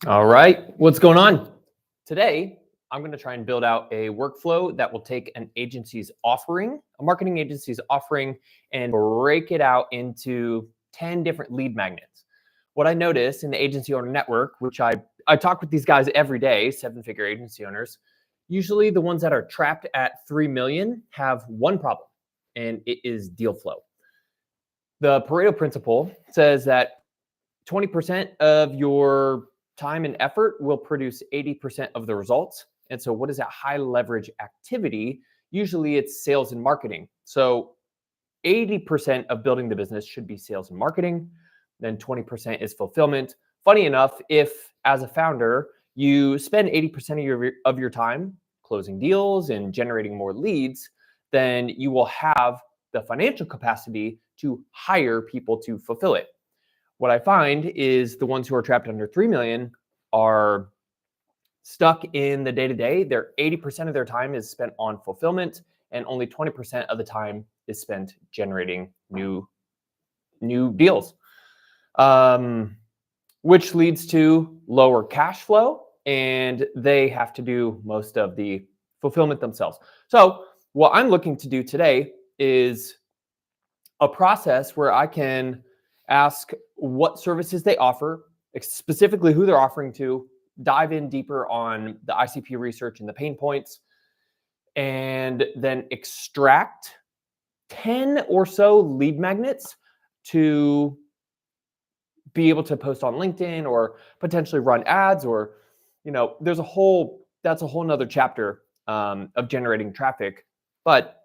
All right, what's going on? Today, I'm going to try and build out a workflow that will take an agency's offering, a marketing agency's offering, and break it out into 10 different lead magnets. What I notice in the agency owner network, which I talk with these guys every day, seven-figure agency owners, usually the ones that are trapped at 3 million have one problem, and it is deal flow. The Pareto principle says that 20% of your time and effort will produce 80% of the results. And so what is that high leverage activity? Usually it's sales and marketing. So 80% of building the business should be sales and marketing. Then 20% is fulfillment. Funny enough, if as a founder, you spend 80% of your time closing deals and generating more leads, then you will have the financial capacity to hire people to fulfill it. What I find is the ones who are trapped under 3 million are stuck in the day-to-day. Their 80% of their time is spent on fulfillment, and only 20% of the time is spent generating new deals, which leads to lower cash flow, and they have to do most of the fulfillment themselves. So what I'm looking to do today is a process where I can ask what services they offer, specifically who they're offering to, dive in deeper on the ICP research and the pain points, and then extract 10 or so lead magnets to be able to post on LinkedIn or potentially run ads, or, that's a whole nother chapter of generating traffic. But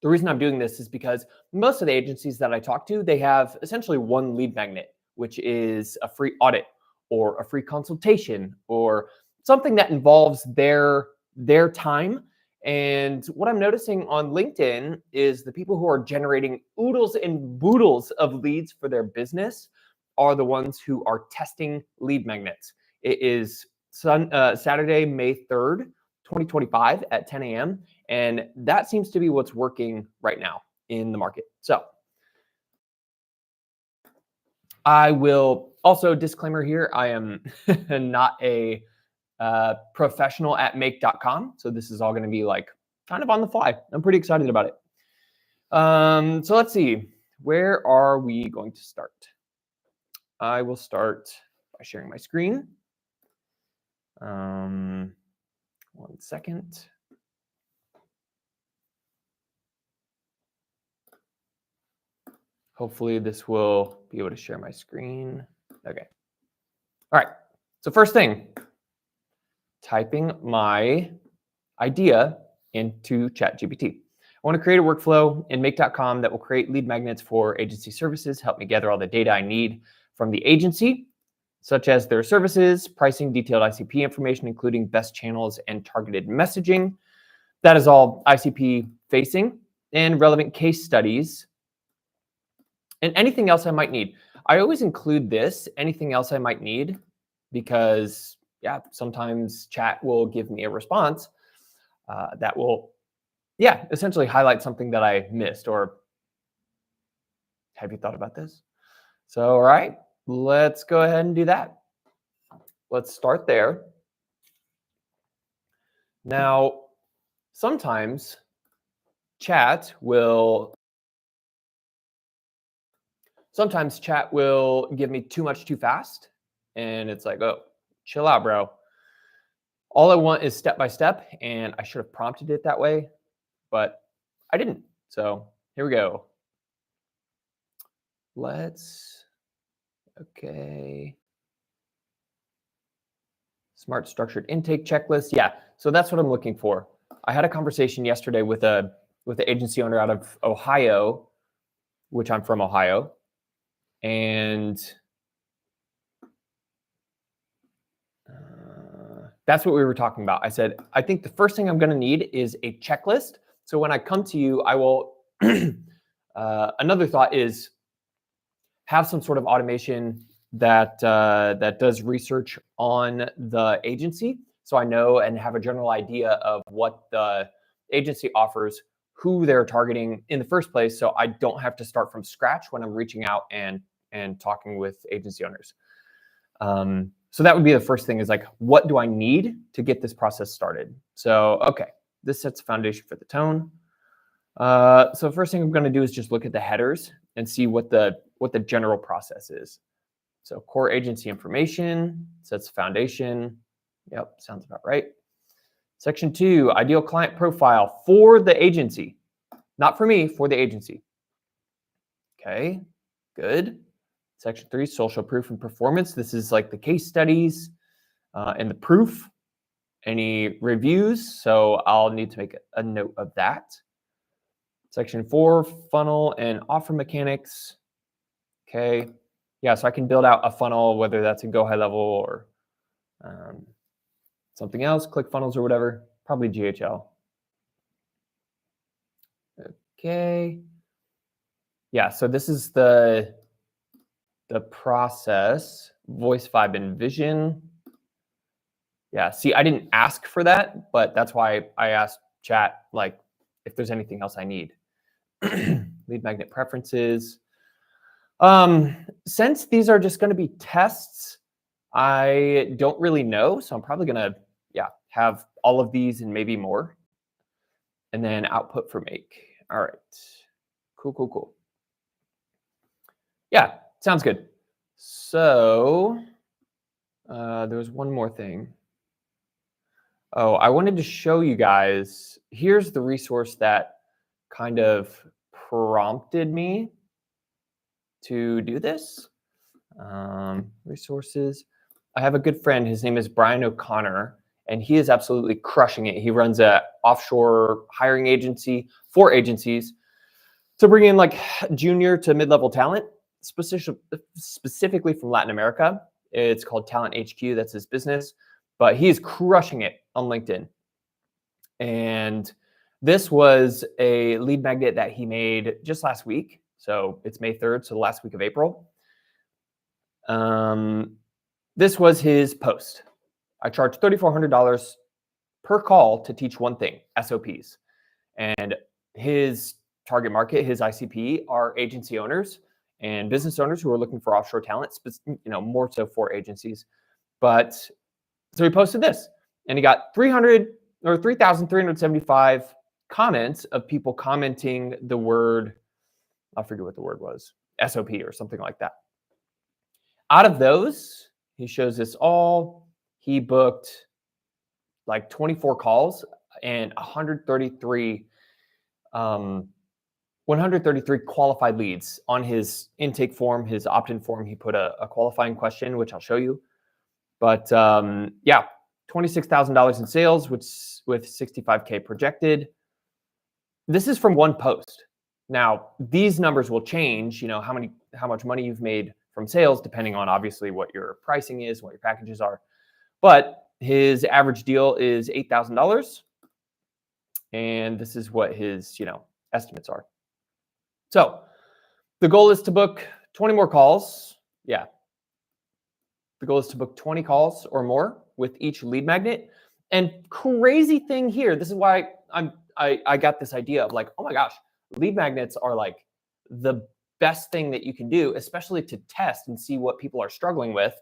the reason I'm doing this is because most of the agencies that I talk to, they have essentially one lead magnet, which is a free audit or a free consultation or something that involves their time. And what I'm noticing on LinkedIn is the people who are generating oodles and boodles of leads for their business are the ones who are testing lead magnets. It is Saturday, May 3rd, 2025 at 10 a.m. And that seems to be what's working right now in the market. So I will also, disclaimer here, I am not a professional at make.com. So this is all going to be like kind of on the fly. I'm pretty excited about it. So let's see, where are we going to start? I will start by sharing my screen. 1 second. Hopefully this will be able to share my screen. Okay. All right. So first thing, typing my idea into ChatGPT. I want to create a workflow in make.com that will create lead magnets for agency services, help me gather all the data I need from the agency, such as their services, pricing, detailed ICP information, including best channels and targeted messaging. That is all ICP facing, and relevant case studies and anything else I might need. I always include this, anything else I might need, because sometimes chat will give me a response that will, essentially highlight something that I missed, or have you thought about this? So, all right, let's go ahead and do that. Let's start there. Now, sometimes chat will give me too much too fast. And it's like, oh, chill out, bro. All I want is step by step. And I should have prompted it that way, but I didn't. So here we go. Okay. Smart structured intake checklist. Yeah, so that's what I'm looking for. I had a conversation yesterday with the agency owner out of Ohio, which I'm from Ohio. And that's what we were talking about. I said, I think the first thing I'm going to need is a checklist. So when I come to you, I will, another thought is have some sort of automation that does research on the agency. So I know and have a general idea of what the agency offers, who they're targeting in the first place. So I don't have to start from scratch when I'm reaching out and talking with agency owners. So that would be the first thing, is like, what do I need to get this process started? So, okay, this sets the foundation for the tone. So first thing I'm going to do is just look at the headers and see what the general process is. So core agency information sets the foundation. Yep, sounds about right. Section 2, ideal client profile for the agency. Not for me, for the agency. Okay, good. Section 3, social proof and performance. This is like the case studies and the proof. Any reviews, so I'll need to make a note of that. Section 4, funnel and offer mechanics. Okay, yeah, so I can build out a funnel, whether that's a Go High Level or something else, ClickFunnels or whatever, probably GHL. Okay, yeah, so this is the process, voice, vibe, and vision. Yeah, see, I didn't ask for that, but that's why I asked chat, like, if there's anything else I need. Lead magnet preferences. Since these are just going to be tests, I don't really know. So I'm probably going to, have all of these and maybe more. And then output for make. All right. Cool. Yeah, sounds good. So there was one more thing. Oh, I wanted to show you guys. Here's the resource that kind of prompted me to do this. Resources. I have a good friend. His name is Brian O'Connor, and he is absolutely crushing it. He runs a offshore hiring agency for agencies to bring in like junior to mid-level talent, specifically from Latin America. It's called Talent HQ. That's his business, but he is crushing it on LinkedIn. And this was a lead magnet that he made just last week. So it's May 3rd, so the last week of April. This was his post. I charge $3,400 per call to teach one thing, SOPs. And his target market, his ICP, are agency owners and business owners who are looking for offshore talent, more so for agencies. But so he posted this, and he got 3,375 comments of people commenting the word, I forget what the word was, SOP or something like that. Out of those, he shows this all, he booked like 24 calls and 133 qualified leads. On his intake form, his opt-in form, he put a qualifying question, which I'll show you. But yeah, $26,000 in sales, which with 65K projected. This is from one post. Now, these numbers will change, how much money you've made from sales, depending on obviously what your pricing is, what your packages are. But his average deal is $8,000. And this is what his, estimates are. So the goal is to book 20 more calls. Yeah. The goal is to book 20 calls or more with each lead magnet. And crazy thing here, this is why I got this idea of like, oh my gosh, lead magnets are like the best thing that you can do, especially to test and see what people are struggling with.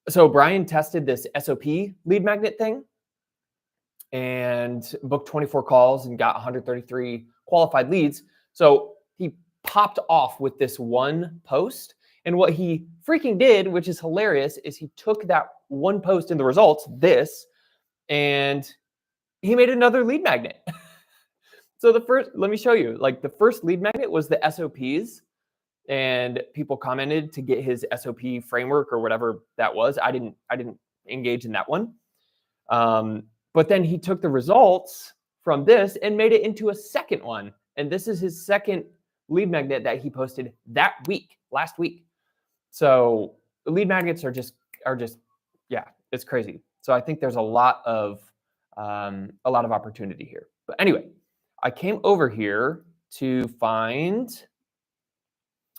So Brian tested this SOP lead magnet thing and booked 24 calls and got 133 qualified leads. So he popped off with this one post. And what he freaking did, which is hilarious, is he took that one post in the results, and he made another lead magnet. So let me show you, like the first lead magnet was the SOPs, and people commented to get his SOP framework or whatever that was. I didn't engage in that one. But then he took the results from this and made it into a second one. And this is his second lead magnet that he posted last week. So the lead magnets are just, yeah, it's crazy. So I think there's a lot of opportunity here. But anyway, I came over here to find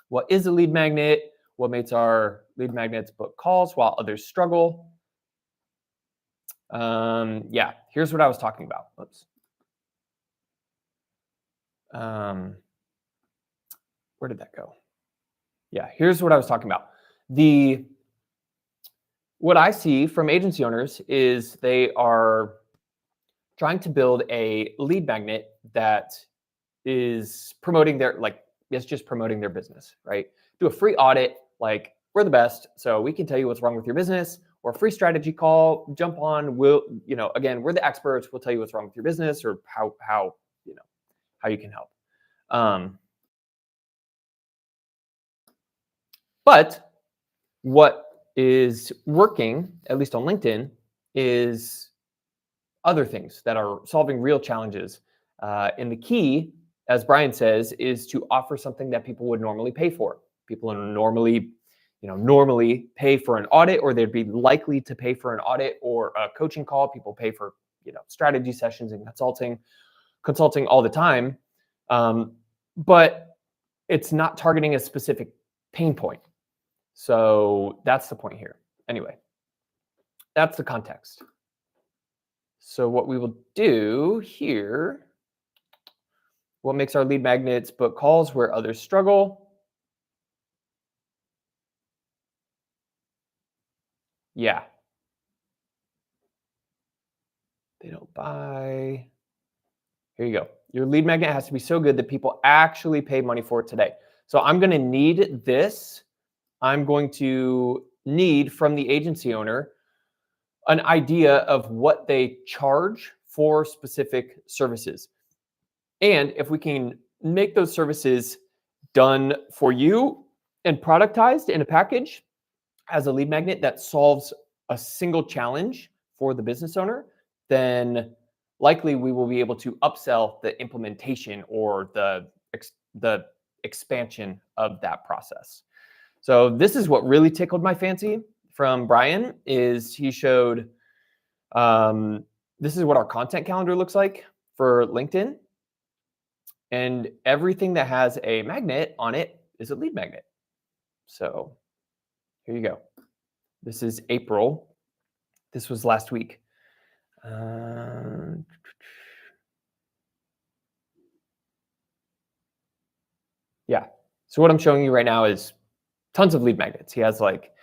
what is a lead magnet, what makes our lead magnets book calls while others struggle. Yeah, here's what I was talking about. Oops. Where did that go? Yeah, here's what I was talking about. The what I see from agency owners is they are trying to build a lead magnet that is promoting their, like, it's just promoting their business, right? Do a free audit, like, we're the best, so we can tell you what's wrong with your business, or a free strategy call, jump on, we'll, again, we're the experts, we'll tell you what's wrong with your business or how how you can help. But what is working, at least on LinkedIn, is other things that are solving real challenges. And the key, as Brian says, is to offer something that people would normally pay for. People are normally pay for an audit, or they'd be likely to pay for an audit or a coaching call. People pay for strategy sessions and consulting all the time. But it's not targeting a specific pain point. So that's the point here. Anyway, that's the context. So what we will do here, what makes our lead magnets book calls where others struggle? Yeah. They don't buy. Here you go. Your lead magnet has to be so good that people actually pay money for it today. So I'm going to need this. I'm going to need from the agency owner an idea of what they charge for specific services. And if we can make those services done for you and productized in a package as a lead magnet that solves a single challenge for the business owner, then likely we will be able to upsell the implementation or the expansion of that process. So this is what really tickled my fancy from Brian, is he showed, this is what our content calendar looks like for LinkedIn. And everything that has a magnet on it is a lead magnet. So here you go. This is April. This was last week. Yeah. So what I'm showing you right now is tons of lead magnets. He has, like,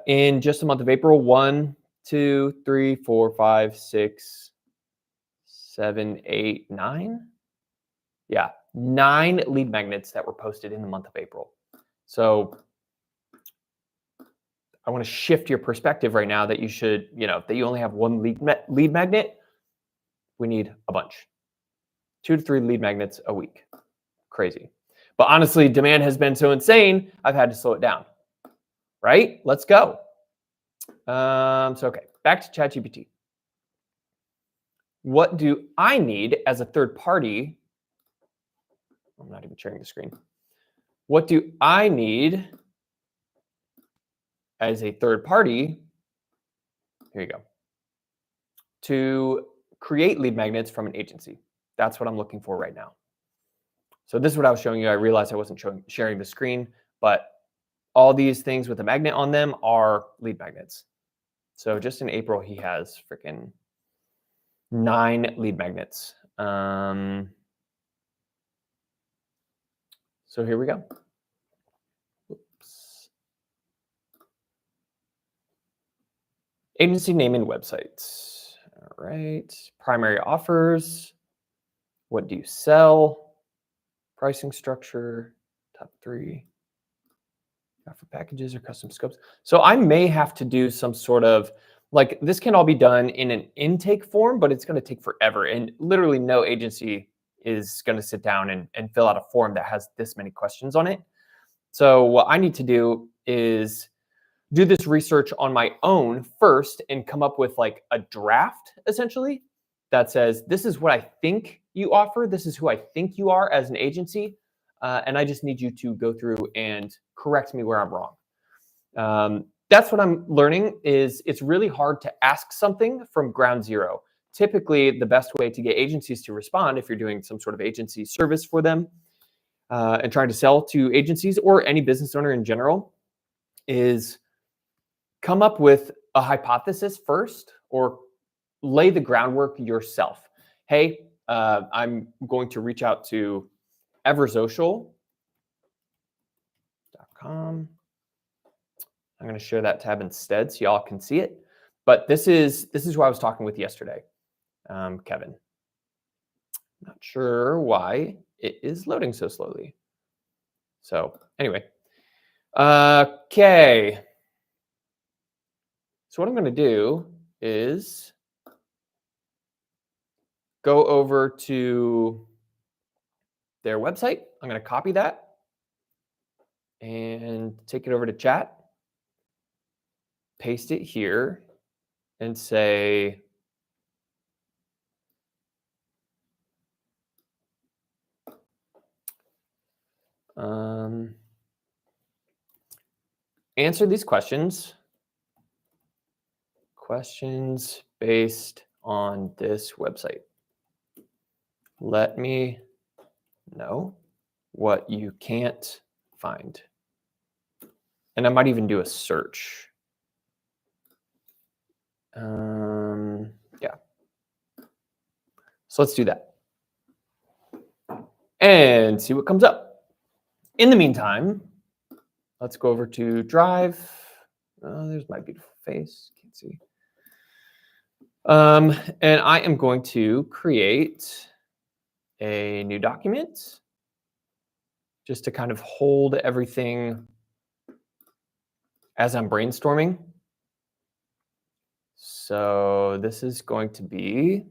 in just the month of April, 1, 2, 3, 4, 5, 6, 7, 8, 9. Yeah, 9 lead magnets that were posted in the month of April. So I want to shift your perspective right now that you should, that you only have one lead magnet. We need a bunch. 2 to 3 lead magnets a week. Crazy. But honestly, demand has been so insane, I've had to slow it down. Right? Let's go. Okay, back to ChatGPT. What do I need as a third party? I'm not even sharing the screen. What do I need as a third party? Here you go. To create lead magnets from an agency. That's what I'm looking for right now. So this is what I was showing you. I realized I wasn't sharing the screen, but all these things with a magnet on them are lead magnets. So just in April, he has freaking 9 lead magnets. So here we go. Oops. Agency name and websites. All right. Primary offers. What do you sell? Pricing structure. Top 3. For packages or custom scopes. So I may have to do some sort of, like, this can all be done in an intake form, but it's going to take forever. And literally no agency is going to sit down and fill out a form that has this many questions on it. So what I need to do is do this research on my own first and come up with, like, a draft, essentially, that says, this is what I think you offer. This is who I think you are as an agency. And I just need you to go through and correct me where I'm wrong. That's what I'm learning, is it's really hard to ask something from ground zero. Typically, the best way to get agencies to respond, if you're doing some sort of agency service for them and trying to sell to agencies or any business owner in general, is come up with a hypothesis first, or lay the groundwork yourself. Hey, I'm going to reach out to eversocial.com. I'm going to share that tab instead so y'all can see it. But this is who I was talking with yesterday, Kevin. Not sure why it is loading so slowly. So anyway, okay. So what I'm going to do is go over to their website. I'm going to copy that and take it over to chat, paste it here, and say, answer these questions based on this website. Let me know what you can't find. And I might even do a search. Yeah. So let's do that and see what comes up. In the meantime, let's go over to Drive. Oh, there's my beautiful face. Can't see. And I am going to create a new document just to kind of hold everything as I'm brainstorming. So this is going to be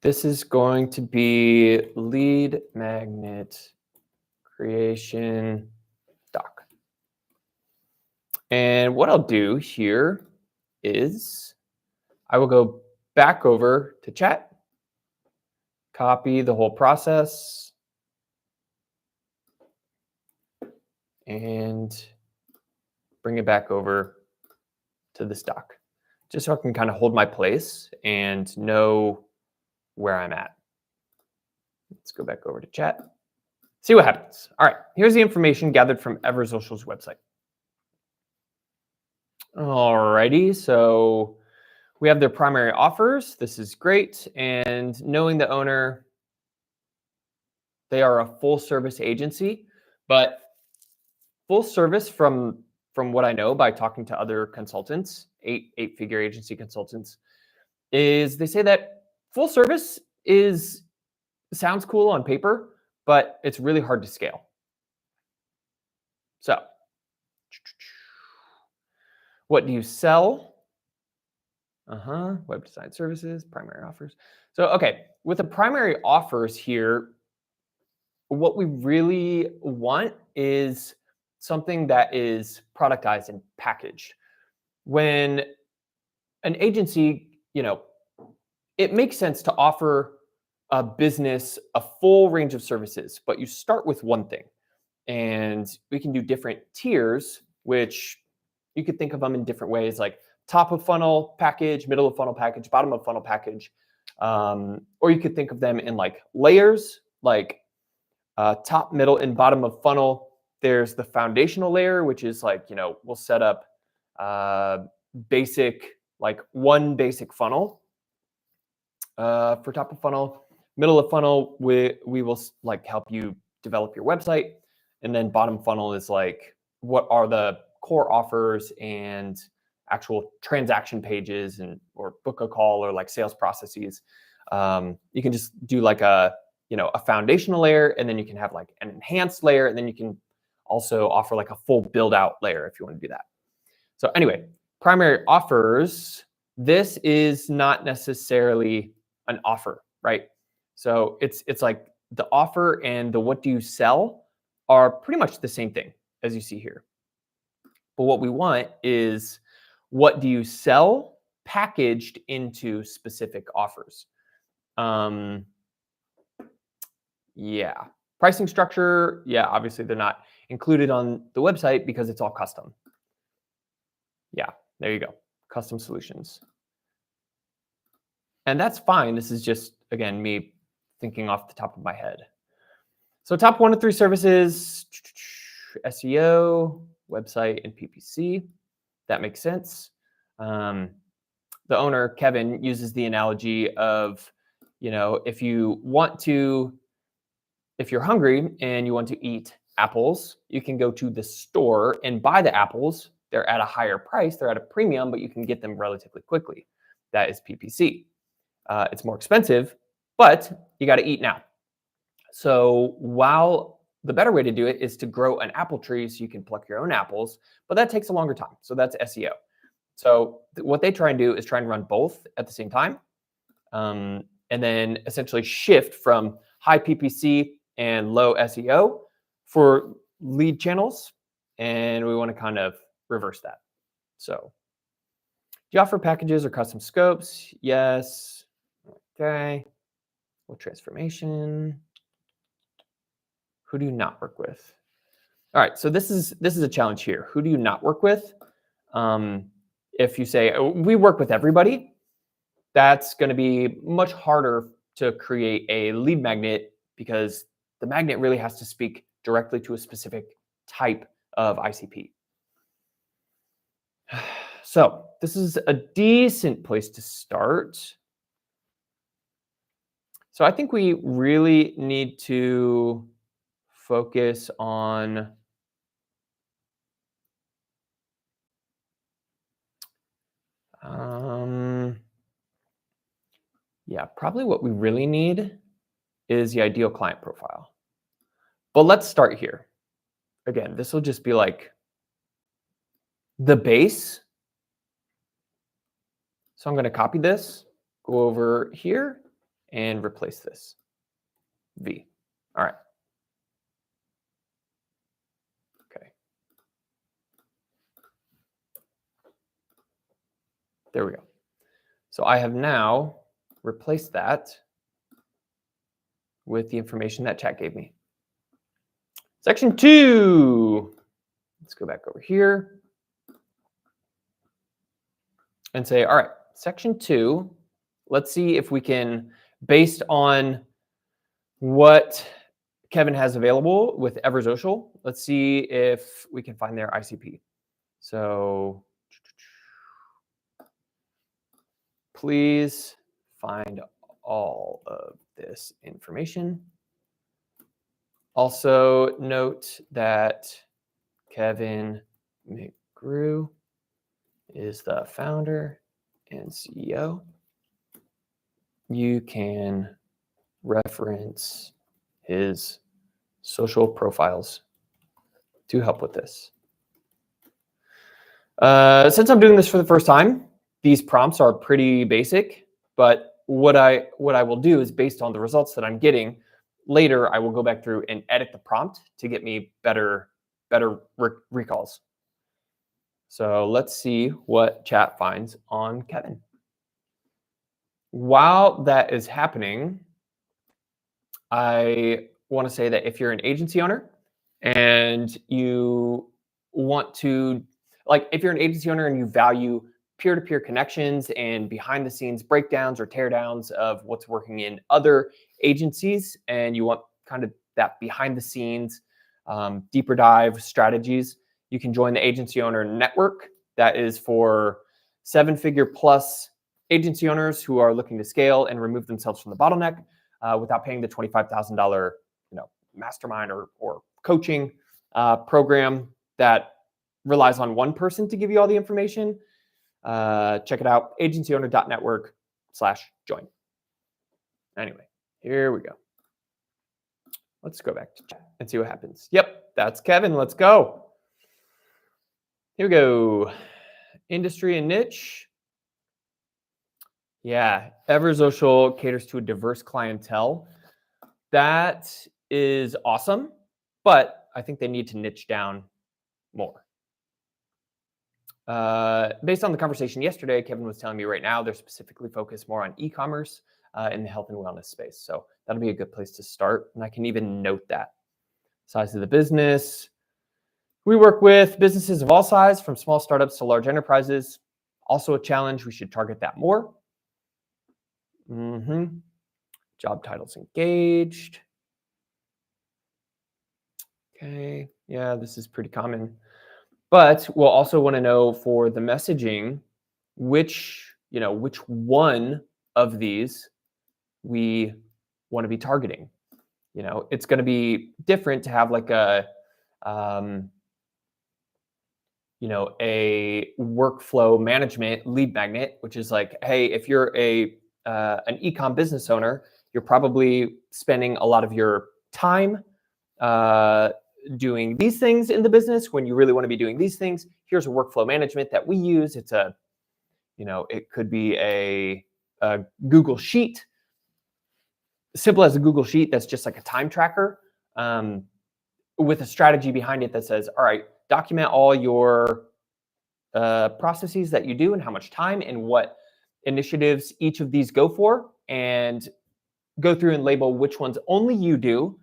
this is going to be lead magnet creation doc. And what I'll do here is I will go back over to chat, copy the whole process, and bring it back over to this doc, just so I can kind of hold my place and know where I'm at. Let's go back over to chat, see what happens. All right, here's the information gathered from Eversocial's website. Alrighty, so we have their primary offers. This is great. And knowing the owner, they are a full service agency, but full service from what I know by talking to other consultants, eight-figure agency consultants, is they say that full service sounds cool on paper, but it's really hard to scale. So what do you sell? Web design services, primary offers. So, okay, with the primary offers here, what we really want is something that is productized and packaged. When an agency, it makes sense to offer a business a full range of services, but you start with one thing. And we can do different tiers, which you could think of them in different ways, like top of funnel package, middle of funnel package, bottom of funnel package. Or you could think of them in like layers, like top, middle, and bottom of funnel. There's the foundational layer, which is like, we'll set up one basic funnel for top of funnel. Middle of funnel, we will like help you develop your website. And then bottom funnel is like, what are the core offers and actual transaction pages or book a call or like sales processes. You can just do like a foundational layer, and then you can have like an enhanced layer, and then you can also offer like a full build out layer if you want to do that. So anyway, primary offers, this is not necessarily an offer, right? So it's like the offer and the what do you sell are pretty much the same thing as you see here. But what we want is what do you sell packaged into specific offers. Yeah, pricing structure. Yeah, obviously they're not included on the website because it's all custom. Yeah, there you go. Custom solutions. And that's fine. This is just, again, me thinking off the top of my head. So top 1 to 3 services, SEO, website, and PPC. That makes sense. The owner, Kevin, uses the analogy of, if you want to if you're hungry and you want to eat apples, you can go to the store and buy the apples. They're at a higher price, they're at a premium, but you can get them relatively quickly. That is PPC. It's more expensive, but you got to eat now. So while the better way to do it is to grow an apple tree so you can pluck your own apples, but that takes a longer time. So that's SEO. So what they try and do is try and run both at the same time, and then essentially shift from high PPC and low SEO for lead channels. And we want to kind of reverse that. So do you offer packages or custom scopes? Yes. Okay. What transformation? Who do you not work with? All right, so this is a challenge here. Who do you not work with? If you say we work with everybody, that's going to be much harder to create a lead magnet because the magnet really has to speak directly to a specific type of ICP. So this is a decent place to start. So I think we really need to focus on yeah, probably what we really need is the ideal client profile. But let's start here. Again, this will just be like the base. So I'm going to copy this, go over here, and replace this. V. All right. Okay. There we go. So I have now replaced that with the information that chat gave me. Section 2. Let's go back over here and say, all right, section 2, let's see if we can, based on what Kevin has available with Eversocial, let's see if we can find their ICP. So please find all of this information. Also note that Kevin McGrew is the founder and CEO. You can reference his social profiles to help with this. Since I'm doing this for the first time, these prompts are pretty basic, but what I will do is based on the results that I'm getting, later I will go back through and edit the prompt to get me better recalls. So let's see what chat finds on Kevin. While that is happening, I want to say that if you're an agency owner and you want to, like if you're an agency owner and you value peer-to-peer connections and behind the scenes breakdowns or teardowns of what's working in other agencies, and you want kind of that behind the scenes deeper dive strategies, you can join the Agency Owner Network. That is for 7-figure plus agency owners who are looking to scale and remove themselves from the bottleneck without paying the $25,000 mastermind or coaching program that relies on one person to give you all the information. Check it out, agencyowner.network/join. Anyway, here we go. Let's go back to chat and see what happens. Yep, that's Kevin. Let's go. Here we go. Industry and niche. Yeah, Eversocial caters to a diverse clientele. That is awesome, but I think they need to niche down more. Based on the conversation yesterday, Kevin was telling me right now they're specifically focused more on e-commerce in the health and wellness space. So that'll be a good place to start. And I can even note that. Size of the business. We work with businesses of all size, from small startups to large enterprises. Also a challenge. We should target that more. Job titles engaged. Okay. Yeah, this is pretty common. But we'll also want to know for the messaging, which one of these we want to be targeting. It's going to be different to have like um, a workflow management lead magnet, which is like, hey, if you're an e-com business owner, you're probably spending a lot of your time doing these things in the business when you really want to be doing these things. Here's a workflow management that we use. It's it could be a Google Sheet, simple as a Google Sheet that's just like a time tracker with a strategy behind it that says, all right, document all your processes that you do and how much time and what initiatives each of these go for, and go through and label which ones only you do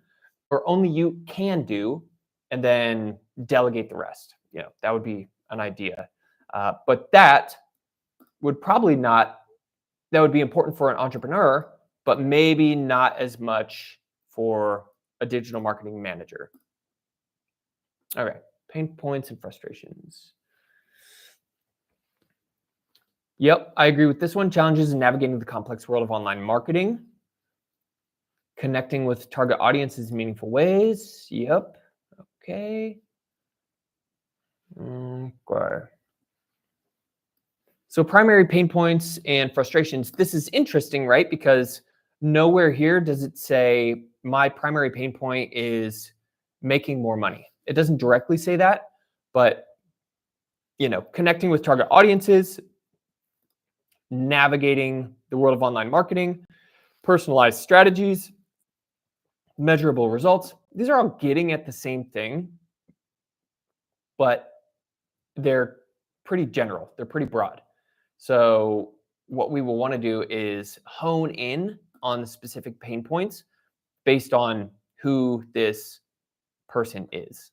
or only you can do, and then delegate the rest. That would be an idea. But that would be important for an entrepreneur, but maybe not as much for a digital marketing manager. Okay, pain points and frustrations. Yep, I agree with this one. Challenges in navigating the complex world of online marketing. Connecting with target audiences in meaningful ways. Yep. Okay. So primary pain points and frustrations. This is interesting, right? Because nowhere here does it say my primary pain point is making more money. It doesn't directly say that, but connecting with target audiences, navigating the world of online marketing, personalized strategies, measurable results. These are all getting at the same thing, but they're pretty general. They're pretty broad. So what we will want to do is hone in on the specific pain points based on who this person is.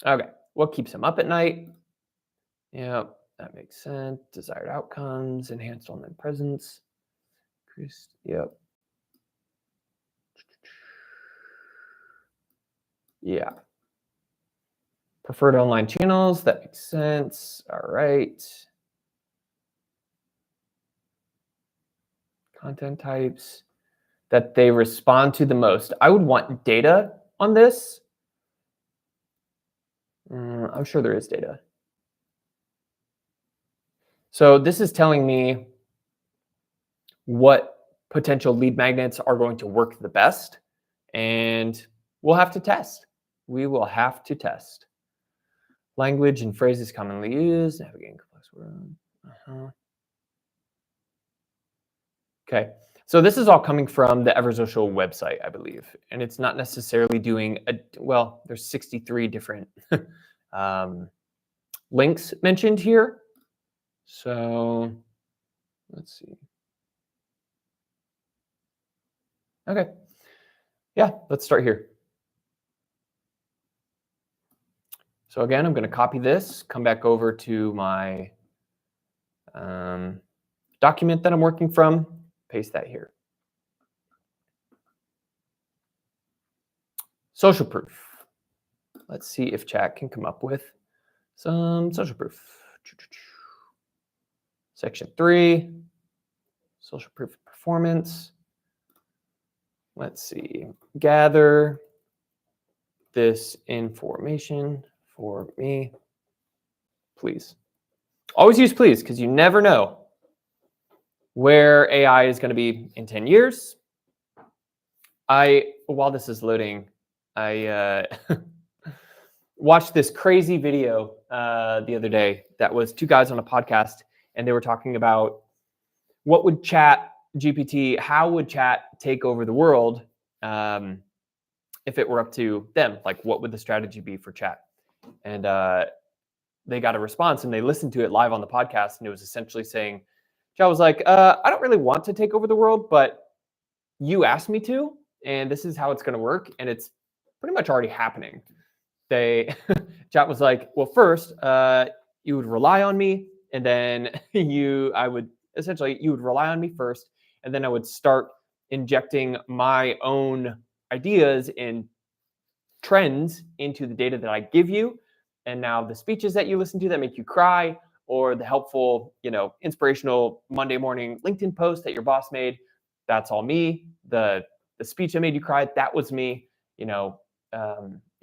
Okay, what keeps them up at night? Yeah, that makes sense. Desired outcomes, enhanced online presence. Yep. Yeah. Preferred online channels, that makes sense. All right. Content types that they respond to the most. I would want data on this. I'm sure there is data. So this is telling me what potential lead magnets are going to work the best, and we'll have to test. We will have to test. Language and phrases commonly used, navigating complex world. Okay, so this is all coming from the Eversocial website, I believe, and it's not necessarily doing there's 63 different links mentioned here. So let's see. Okay, yeah, let's start here. So again, I'm going to copy this, come back over to my document that I'm working from, paste that here. Social proof. Let's see if chat can come up with some social proof. Section 3, social proof of performance. Let's see, gather this information for me, please. Always use please, because you never know where AI is going to be in 10 years. While this is loading, I watched this crazy video the other day that was two guys on a podcast, and they were talking about what would how would chat take over the world if it were up to them? Like, what would the strategy be for chat? And they got a response, and they listened to it live on the podcast, and it was essentially saying, chat was like, I don't really want to take over the world, but you asked me to, and this is how it's going to work, and it's pretty much already happening. Chat was like, well, first, you would rely on me, and then you would rely on me first, and then I would start injecting my own ideas and trends into the data that I give you. And now the speeches that you listen to that make you cry, or the helpful, inspirational Monday morning LinkedIn post that your boss made, that's all me. The the speech that made you cry, that was me.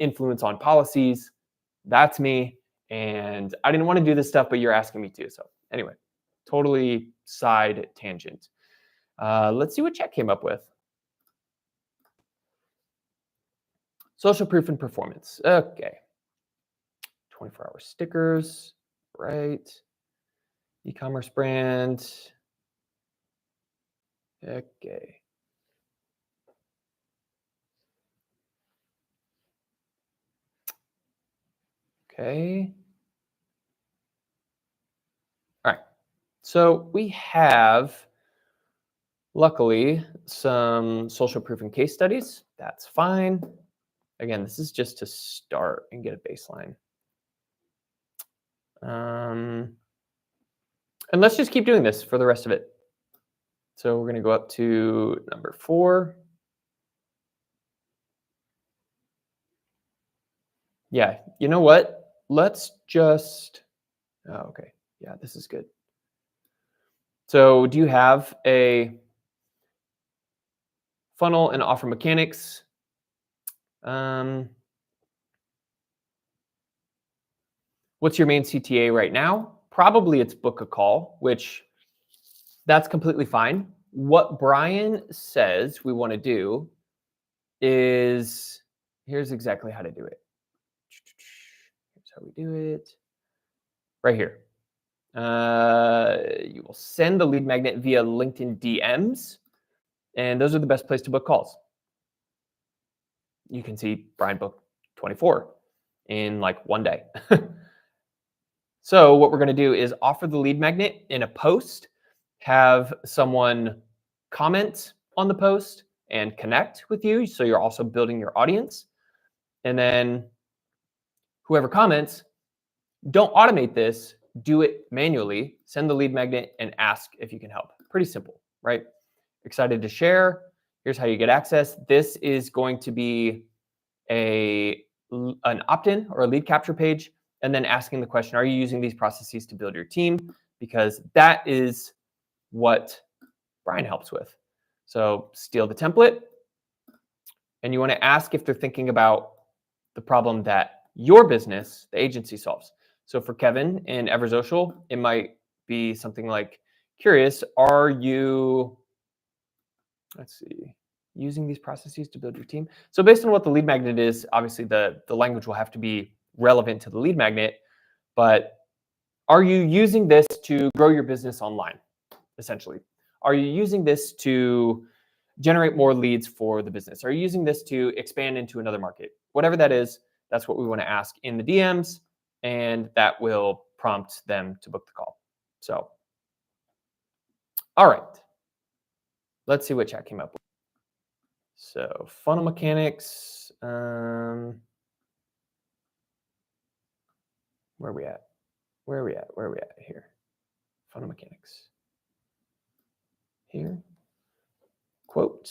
Influence on policies, that's me. And I didn't want to do this stuff, but you're asking me to. So anyway, totally side tangent. Let's see what Chet came up with. Social proof and performance. Okay. 24-hour stickers, right? E-commerce brand. Okay. Okay. All right. So we have, luckily, some social proof and case studies. That's fine. Again, this is just to start and get a baseline. And let's just keep doing this for the rest of it. So we're going to go up to number 4. Yeah, you know what? Let's just, okay. Yeah, this is good. So do you have a funnel and offer mechanics? What's your main CTA right now? Probably it's book a call, which that's completely fine. What Brian says we want to do is, here's exactly how to do it. Here's how we do it. Right here. You will send the lead magnet via LinkedIn DMs, and those are the best place to book calls. You can see Brian booked 24 in like one day. So what we're going to do is offer the lead magnet in a post, have someone comment on the post and connect with you. So you're also building your audience. And then whoever comments, don't automate this, do it manually, send the lead magnet and ask if you can help. Pretty simple, right? Excited to share. Here's how you get access. This is going to be an opt-in or a lead capture page, and then asking the question, are you using these processes to build your team? Because that is what Brian helps with. So steal the template, and you want to ask if they're thinking about the problem that your business, the agency, solves. So for Kevin in Eversocial, it might be something like, curious, are you, let's see, using these processes to build your team? So based on what the lead magnet is, obviously the language will have to be relevant to the lead magnet, but are you using this to grow your business online, essentially? Are you using this to generate more leads for the business? Are you using this to expand into another market? Whatever that is, that's what we want to ask in the DMs, and that will prompt them to book the call. So, all right, let's see what chat came up with. So funnel mechanics, where are we at? Where are we at here? Funnel mechanics. Here. Quote,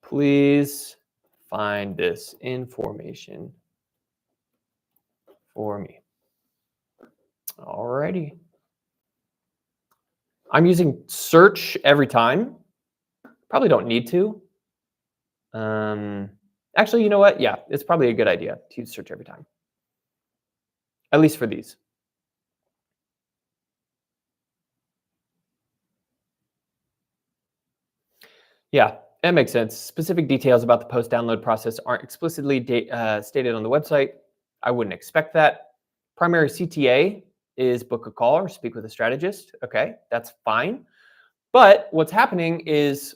please find this information for me. Alrighty. I'm using search every time. Probably don't need to. Actually, you know what? Yeah, it's probably a good idea to use search every time. At least for these. Yeah, that makes sense. Specific details about the post download process aren't explicitly stated on the website. I wouldn't expect that. Primary CTA is book a call or speak with a strategist. Okay, that's fine. But what's happening is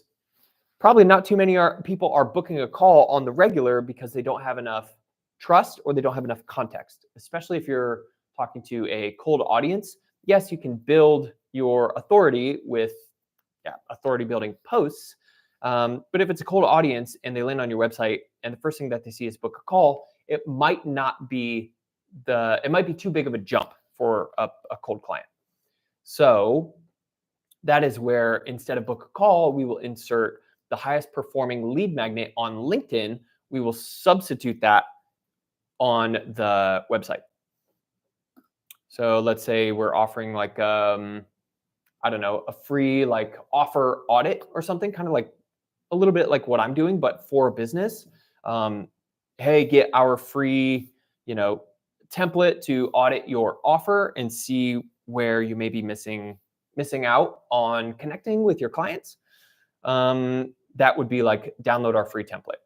probably not too many people are booking a call on the regular because they don't have enough trust or they don't have enough context, especially if you're talking to a cold audience. Yes, you can build your authority with authority building posts. But if it's a cold audience and they land on your website and the first thing that they see is book a call, it might be too big of a jump for a cold client. So that is where instead of book a call, we will insert the highest performing lead magnet on LinkedIn. We will substitute that on the website. So let's say we're offering like, I don't know, a free like offer audit or something, kind of like a little bit like what I'm doing, but for a business. Hey, get our free, template to audit your offer and see where you may be missing out on connecting with your clients. That would be like download our free template.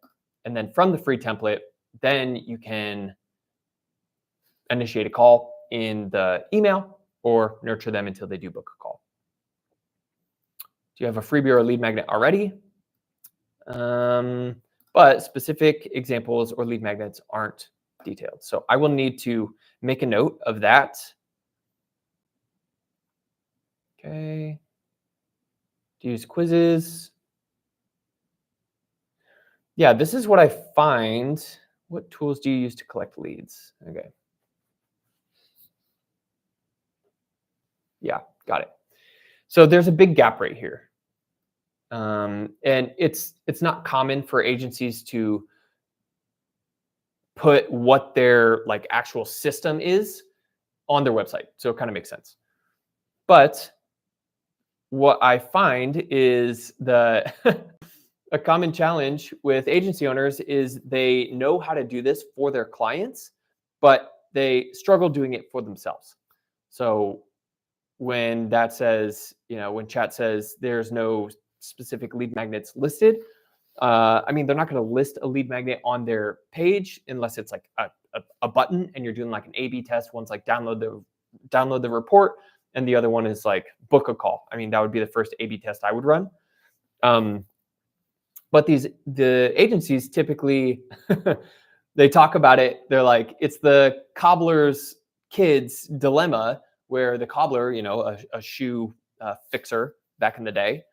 And then from the free template, then you can initiate a call in the email or nurture them until they do book a call. Do you have a freebie or a lead magnet already? But specific examples or lead magnets aren't detailed. So I will need to make a note of that. Okay. Do you use quizzes? Yeah, this is what I find. What tools do you use to collect leads? Okay. Yeah, got it. So there's a big gap right here. And it's not common for agencies to put what their like actual system is on their website. So it kind of makes sense. But what I find is a common challenge with agency owners is they know how to do this for their clients, but they struggle doing it for themselves. So when that says, when chat says there's no specific lead magnets listed, they're not going to list a lead magnet on their page unless it's like a button and you're doing like an A/B test. One's like download the report, and the other one is like book a call. That would be the first A/B test I would run. But the agencies typically they talk about it. They're like, it's the cobbler's kid's dilemma, where the cobbler, a shoe fixer back in the day,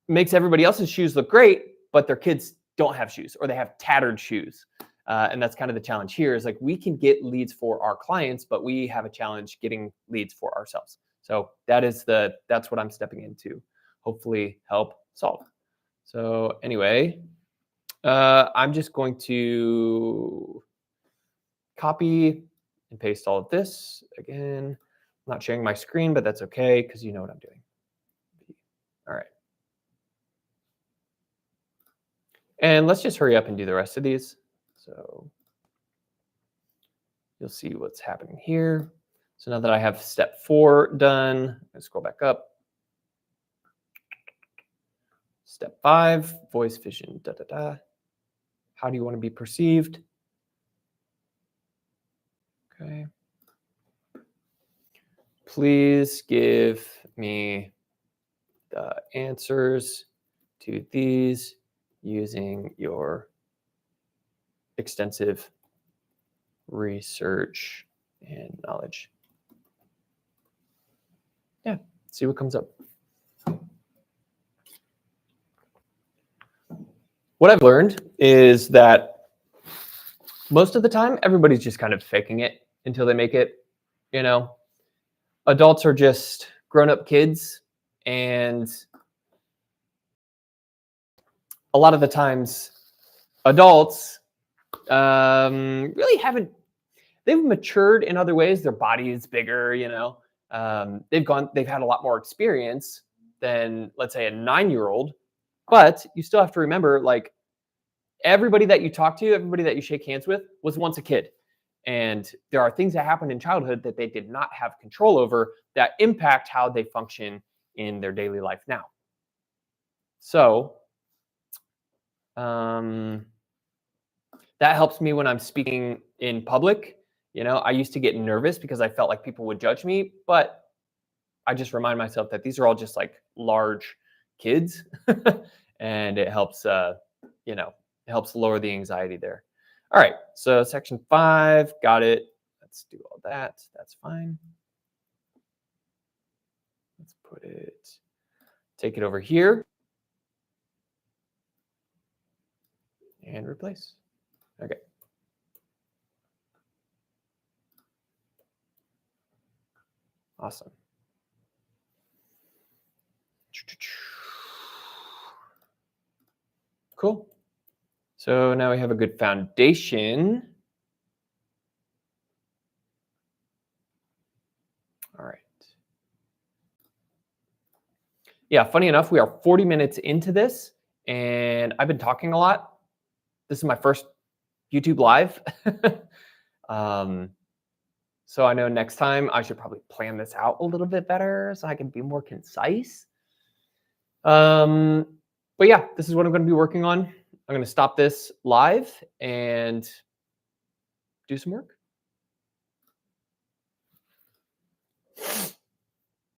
makes everybody else's shoes look great, but their kids don't have shoes or they have tattered shoes. And that's kind of the challenge here is like we can get leads for our clients, but we have a challenge getting leads for ourselves. So that's what I'm stepping into, hopefully help solve. So anyway, I'm just going to copy and paste all of this. Again, I'm not sharing my screen, but that's okay because you know what I'm doing. All right. And let's just hurry up and do the rest of these. So you'll see what's happening here. So now that I have step 4 done, let's scroll back up. Step 5, voice vision, How do you want to be perceived? Okay. Please give me the answers to these using your extensive research and knowledge. Yeah, see what comes up. What I've learned is that most of the time, everybody's just kind of faking it until they make it. Adults are just grown-up kids, and a lot of the times, adults really they've matured in other ways. Their body is bigger, they've had a lot more experience than, let's say, a 9-year-old. But you still have to remember, like, everybody that you talk to, everybody that you shake hands with was once a kid. And there are things that happened in childhood that they did not have control over that impact how they function in their daily life now. So that helps me when I'm speaking in public. I used to get nervous because I felt like people would judge me, but I just remind myself that these are all just like large kids and it helps, it helps lower the anxiety there. All right, so section 5, got it. Let's do all that. That's fine. Let's take it over here and replace. Okay. Awesome. Cool. So now we have a good foundation. All right. Yeah, funny enough, we are 40 minutes into this, and I've been talking a lot. This is my first YouTube live. So I know next time I should probably plan this out a little bit better so I can be more concise. But yeah, this is what I'm going to be working on. I'm going to stop this live and do some work.